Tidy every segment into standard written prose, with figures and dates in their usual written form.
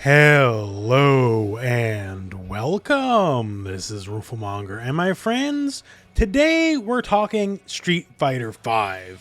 Hello and welcome. This is Rooflemonger and my friends. Today we're talking Street Fighter V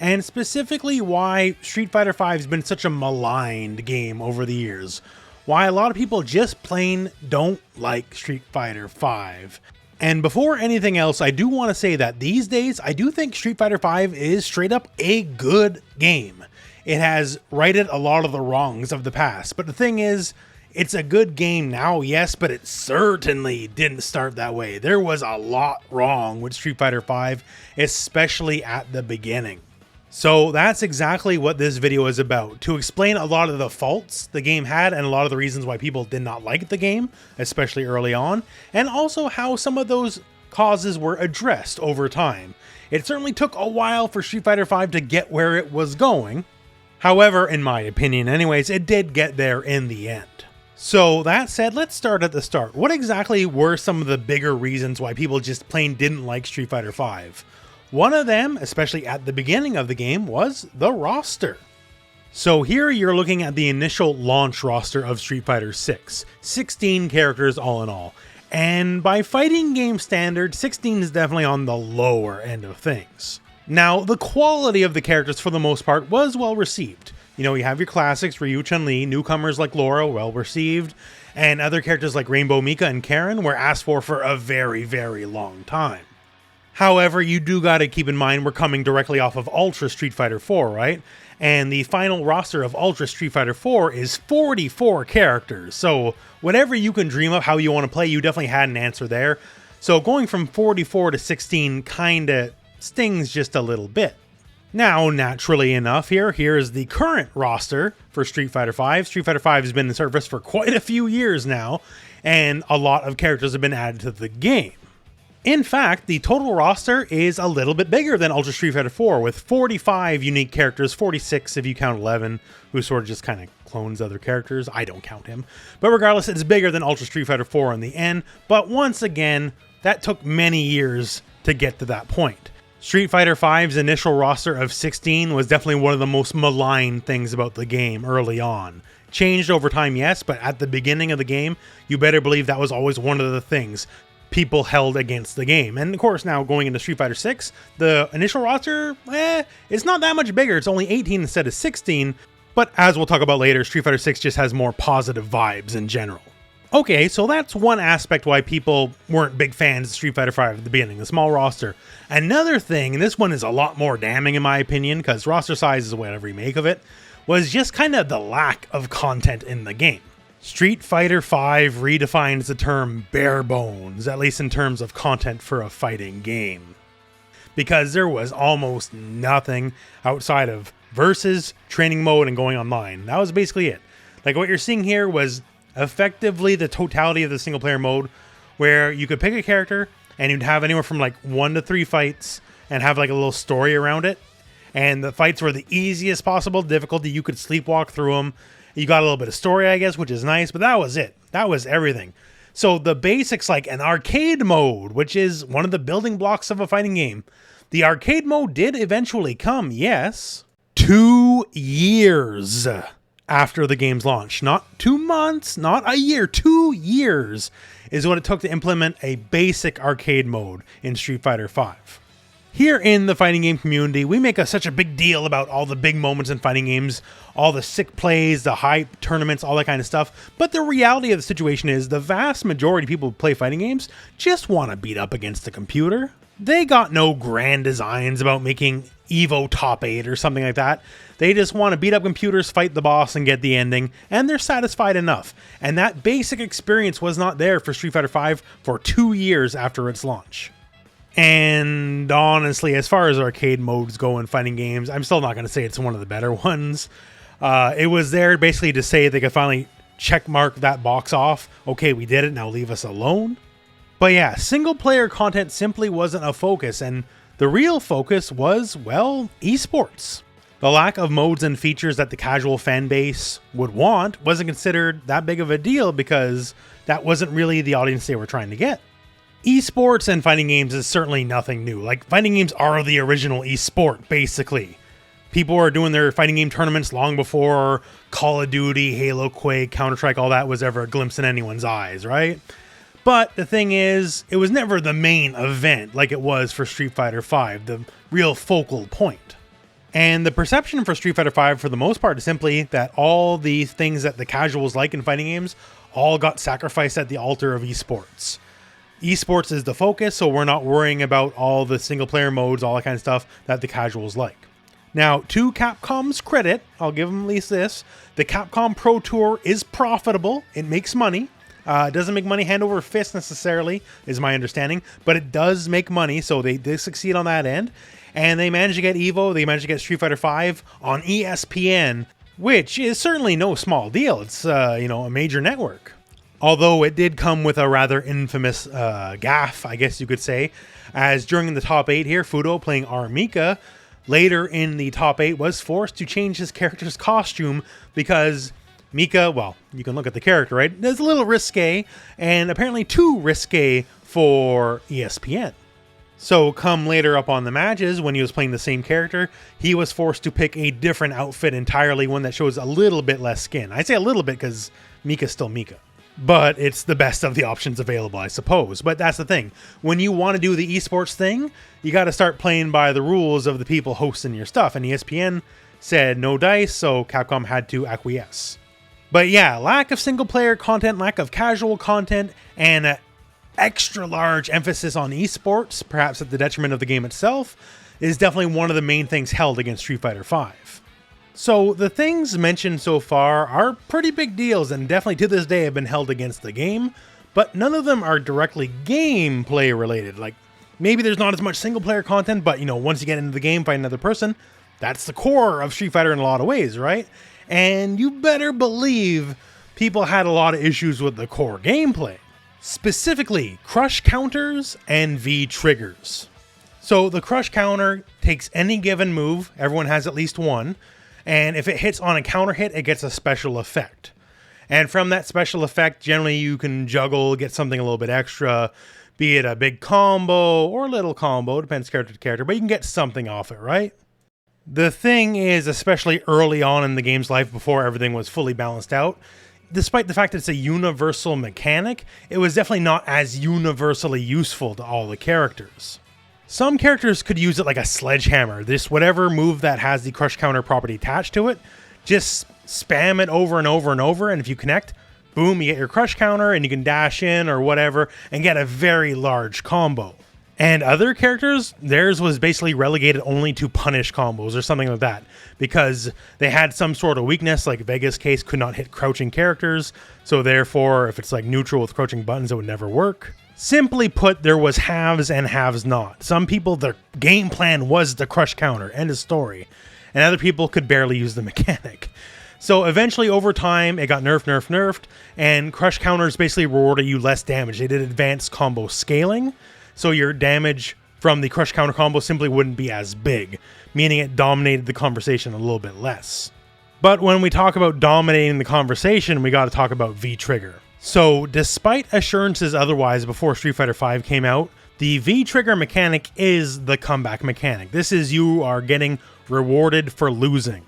and specifically why Street Fighter V has been such a maligned game over the years. Why a lot of people just plain don't like Street Fighter V. And before anything else, I do want to say that these days I do think Street Fighter V is straight up a good game. It has righted a lot of the wrongs of the past. But the thing is, it's a good game now, yes, but it certainly didn't start that way. There was a lot wrong with Street Fighter V, especially at the beginning. So that's exactly what this video is about, to explain a lot of the faults the game had and a lot of the reasons why people did not like the game, especially early on, and also how some of those causes were addressed over time. It certainly took a while for Street Fighter V to get where it was going. However, in my opinion anyways, it did get there in the end. So that said, let's start at the start. What exactly were some of the bigger reasons why people just plain didn't like Street Fighter V? One of them, especially at the beginning of the game, was the roster. So here you're looking at the initial launch roster of Street Fighter VI. 16 characters all in all. And by fighting game standard, 16 is definitely on the lower end of things. Now, the quality of the characters for the most part was well received. You know, you have your classics, Ryu, Chun-Li, newcomers like Laura, well received, and other characters like Rainbow Mika and Karen were asked for a very, very long time. However, you do gotta keep in mind we're coming directly off of Ultra Street Fighter 4, right? And the final roster of Ultra Street Fighter 4 is 44 characters, so whatever you can dream of how you want to play, you definitely had an answer there. So going from 44 to 16 kinda stings just a little bit. Now, naturally enough, here's the current roster for Street Fighter V. Street Fighter V has been in service for quite a few years now, and a lot of characters have been added to the game. In fact, the total roster is a little bit bigger than Ultra Street Fighter 4, with 45 unique characters, 46 if you count 11, who sort of just kind of clones other characters. I don't count him. But regardless, it's bigger than Ultra Street Fighter 4 in the end, but once again, that took many years to get to that point. Street Fighter V's initial roster of 16 was definitely one of the most maligned things about the game early on. Changed over time, yes, but at the beginning of the game, you better believe that was always one of the things people held against the game. And of course, now going into Street Fighter 6, the initial roster, it's not that much bigger. It's only 18 instead of 16, but as we'll talk about later, Street Fighter 6 just has more positive vibes in general. Okay, so that's one aspect why people weren't big fans of Street Fighter V at the beginning, the small roster. Another thing, and this one is a lot more damning in my opinion, because roster size is whatever you make of it, was just kind of the lack of content in the game. Street Fighter V redefines the term bare bones, at least in terms of content for a fighting game. Because there was almost nothing outside of versus, training mode, and going online. That was basically it. Like what you're seeing here was effectively the totality of the single player mode, where you could pick a character and you'd have anywhere from like 1 to 3 fights and have like a little story around it. And the fights were the easiest possible difficulty. You could sleepwalk through them. You got a little bit of story, I guess, which is nice, but that was it. That was everything. So the basics, like an arcade mode, which is one of the building blocks of a fighting game. The arcade mode did eventually come, yes, 2 years after the game's launch. Not 2 months, not a year, 2 years is what it took to implement a basic arcade mode in Street Fighter V. Here in the fighting game community, we make such a big deal about all the big moments in fighting games, all the sick plays, the hype tournaments, all that kind of stuff. But the reality of the situation is the vast majority of people who play fighting games just want to beat up against the computer. They got no grand designs about making Evo top 8 or something like that. They just want to beat up computers, fight the boss, and get the ending, and they're satisfied enough. And that basic experience was not there for Street Fighter V for 2 years after its launch. And honestly, as far as arcade modes go in fighting games, I'm still not going to say it's one of the better ones. It was there basically to say they could finally check mark that box off. Okay, we did it, now leave us alone. But yeah, single player content simply wasn't a focus, and the real focus was, well, esports. The lack of modes and features that the casual fan base would want wasn't considered that big of a deal because that wasn't really the audience they were trying to get. Esports and fighting games is certainly nothing new. Like, fighting games are the original esport, basically. People are doing their fighting game tournaments long before Call of Duty, Halo, Quake, Counter-Strike, all that was ever a glimpse in anyone's eyes, right? But the thing is, it was never the main event like it was for Street Fighter V, the real focal point. And the perception for Street Fighter V, for the most part, is simply that all the things that the casuals like in fighting games all got sacrificed at the altar of esports. Esports is the focus, so we're not worrying about all the single-player modes, all that kind of stuff that the casuals like. Now, to Capcom's credit, I'll give them at least this, the Capcom Pro Tour is profitable. It makes money. It doesn't make money hand over fist necessarily, is my understanding, but it does make money, so they did succeed on that end. And they managed to get EVO, they managed to get Street Fighter V on ESPN, which is certainly no small deal. It's, a major network. Although it did come with a rather infamous gaffe, I guess you could say, as during the top 8 here, Fudo playing Mika, later in the top 8 was forced to change his character's costume because Mika, well, you can look at the character, right? It's a little risque, and apparently too risque for ESPN. So come later up on the matches, when he was playing the same character, he was forced to pick a different outfit entirely, one that shows a little bit less skin. I say a little bit because Mika's still Mika. But it's the best of the options available, I suppose. But that's the thing. When you want to do the esports thing, you got to start playing by the rules of the people hosting your stuff. And ESPN said no dice, so Capcom had to acquiesce. But yeah, lack of single-player content, lack of casual content, and extra large emphasis on esports, perhaps at the detriment of the game itself, is definitely one of the main things held against Street Fighter V. So the things mentioned so far are pretty big deals and definitely to this day have been held against the game, but none of them are directly gameplay related. Like, maybe there's not as much single player content, but once you get into the game, fight another person, that's the core of Street Fighter in a lot of ways, right? And you better believe people had a lot of issues with the core gameplay. Specifically, crush counters and V triggers. So the crush counter takes any given move, everyone has at least one, and if it hits on a counter hit, it gets a special effect. And from that special effect, generally you can juggle, get something a little bit extra, be it a big combo or a little combo, depends character to character, but you can get something off it, right? The thing is, especially early on in the game's life before everything was fully balanced out, despite the fact that it's a universal mechanic, it was definitely not as universally useful to all the characters. Some characters could use it like a sledgehammer. This whatever move that has the crush counter property attached to it, just spam it over and over and over, and if you connect, boom, you get your crush counter and you can dash in or whatever and get a very large combo. And other characters, theirs was basically relegated only to punish combos or something like that, because they had some sort of weakness, like Vega's case could not hit crouching characters, so therefore if it's like neutral with crouching buttons, it would never work. Simply put, there was haves and haves not. Some people, their game plan was the crush counter, end of story. And other people could barely use the mechanic. So eventually, over time, it got nerfed, and crush counters basically rewarded you less damage. They did advanced combo scaling, so your damage from the crush counter combo simply wouldn't be as big, meaning it dominated the conversation a little bit less. But when we talk about dominating the conversation, we got to talk about V-Trigger. So, despite assurances otherwise before Street Fighter V came out, the V-Trigger mechanic is the comeback mechanic. This is you are getting rewarded for losing.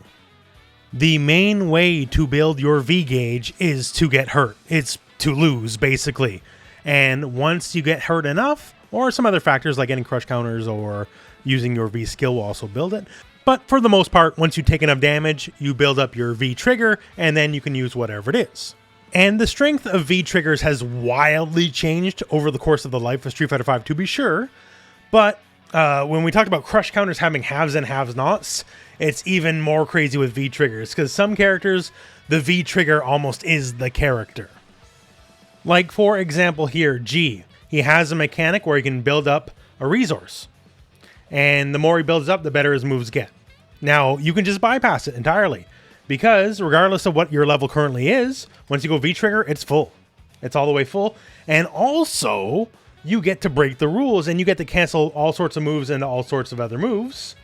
The main way to build your V-Gauge is to get hurt. It's to lose, basically. And once you get hurt enough, or some other factors like getting crush counters or using your V-Skill will also build it. But for the most part, once you take enough damage, you build up your V-Trigger, and then you can use whatever it is. And the strength of V-Triggers has wildly changed over the course of the life of Street Fighter V, to be sure. But when we talk about crush counters having haves and have-nots, it's even more crazy with V-Triggers, because some characters, the V-Trigger almost is the character. Like, for example here, G. He has a mechanic where he can build up a resource. And the more he builds up, the better his moves get. Now, you can just bypass it entirely. Because regardless of what your level currently is, once you go V-Trigger, it's full. It's all the way full. And also, you get to break the rules and you get to cancel all sorts of moves into all sorts of other moves.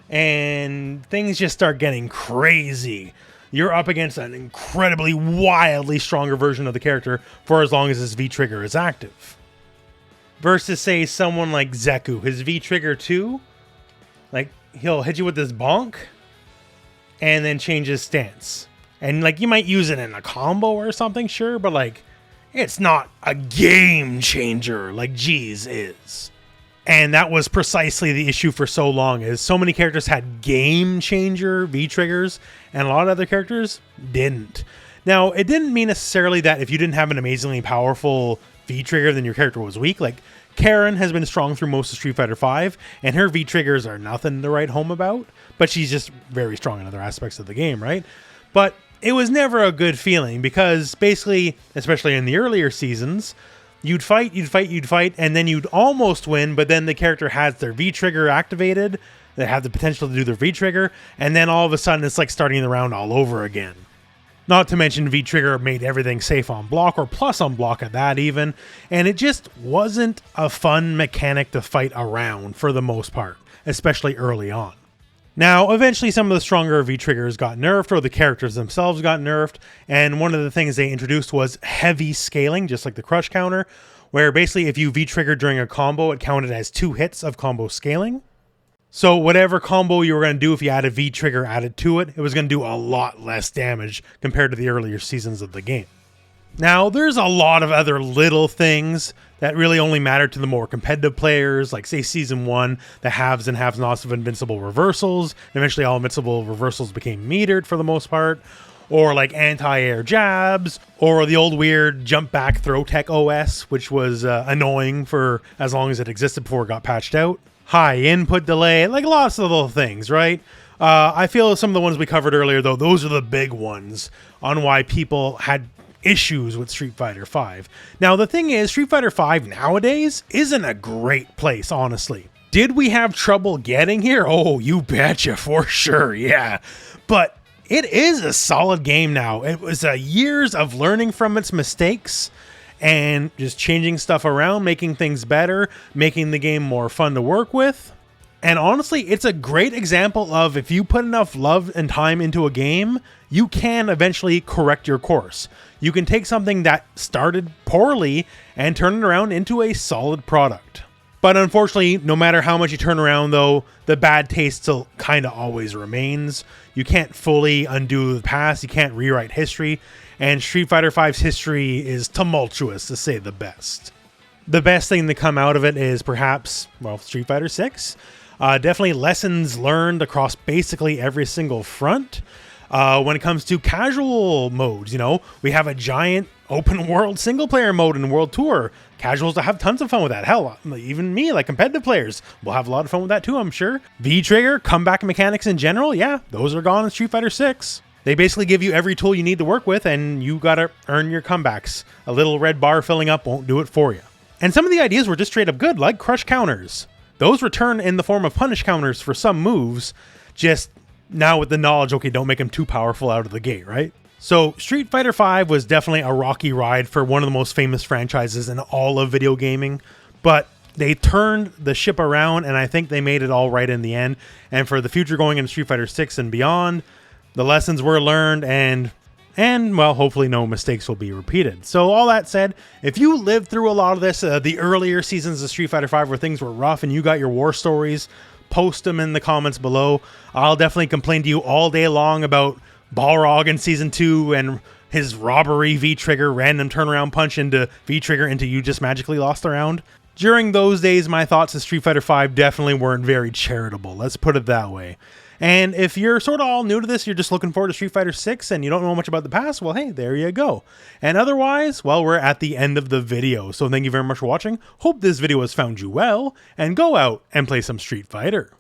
And things just start getting crazy. You're up against an incredibly, wildly stronger version of the character for as long as his V-Trigger is active. Versus, say, someone like Zeku. His V-Trigger too, like, he'll hit you with this bonk, and then change his stance. And like you might use it in a combo or something, sure, but like it's not a game changer like G's is. And that was precisely the issue for so long, is so many characters had game changer V-triggers and a lot of other characters didn't. Now, it didn't mean necessarily that if you didn't have an amazingly powerful V-trigger, then your character was weak. Like, Karen has been strong through most of Street Fighter V, and her V-triggers are nothing to write home about, but she's just very strong in other aspects of the game, right? But it was never a good feeling, because basically, especially in the earlier seasons, you'd fight, and then you'd almost win, but then the character has their V-trigger activated, they have the potential to do their V-trigger, and then all of a sudden it's like starting the round all over again. Not to mention V-trigger made everything safe on block, or plus on block at that even, and it just wasn't a fun mechanic to fight around for the most part, especially early on. Now, eventually some of the stronger V-triggers got nerfed, or the characters themselves got nerfed, and one of the things they introduced was heavy scaling, just like the crush counter, where basically if you V-triggered during a combo, it counted as 2 hits of combo scaling. So whatever combo you were going to do, if you had a V-trigger added to it, it was going to do a lot less damage compared to the earlier seasons of the game. Now, there's a lot of other little things that really only matter to the more competitive players, like say Season 1, the haves and have-nots of invincible reversals. Eventually all invincible reversals became metered for the most part. Or like anti-air jabs, or the old weird jump back throw tech OS, which was annoying for as long as it existed before it got patched out. High input delay, like lots of little things, right? I feel some of the ones we covered earlier, though, those are the big ones on why people had issues with Street Fighter V. Now, the thing is, Street Fighter V nowadays isn't a great place, honestly. Did we have trouble getting here? Oh, you betcha, for sure, yeah. But it is a solid game now. It was years of learning from its mistakes and just changing stuff around, making things better, making the game more fun to work with. And honestly, it's a great example of if you put enough love and time into a game, you can eventually correct your course. You can take something that started poorly and turn it around into a solid product. But unfortunately, no matter how much you turn around, though, the bad taste still kind of always remains. You can't fully undo the past, you can't rewrite history, and Street Fighter V's history is tumultuous, to say the best. The best thing to come out of it is perhaps, well, Street Fighter 6. Definitely lessons learned across basically every single front. When it comes to casual modes, you know, we have a giant open world single player mode in World Tour. Casuals will have tons of fun with that. Hell, even me, like competitive players, will have a lot of fun with that too, I'm sure. V-trigger, comeback mechanics in general, yeah, those are gone in Street Fighter 6. They basically give you every tool you need to work with, and you gotta earn your comebacks. A little red bar filling up won't do it for you. And some of the ideas were just straight up good, like crush counters. Those return in the form of punish counters for some moves, just now with the knowledge, okay, don't make them too powerful out of the gate, right? So Street Fighter V was definitely a rocky ride for one of the most famous franchises in all of video gaming, but they turned the ship around, and I think they made it all right in the end. And for the future going into Street Fighter 6 and beyond, the lessons were learned, and well, hopefully no mistakes will be repeated. So all that said, if you lived through a lot of this, the earlier seasons of Street Fighter V where things were rough and you got your war stories, post them in the comments below. I'll definitely complain to you all day long about Balrog in Season 2 and his robbery V-trigger, random turnaround punch into V-trigger into you just magically lost the round. During those days, my thoughts of Street Fighter V definitely weren't very charitable, let's put it that way. And if you're sort of all new to this, you're just looking forward to Street Fighter 6 and you don't know much about the past, well, hey, there you go. And otherwise, well, we're at the end of the video. So thank you very much for watching. Hope this video has found you well, and go out and play some Street Fighter.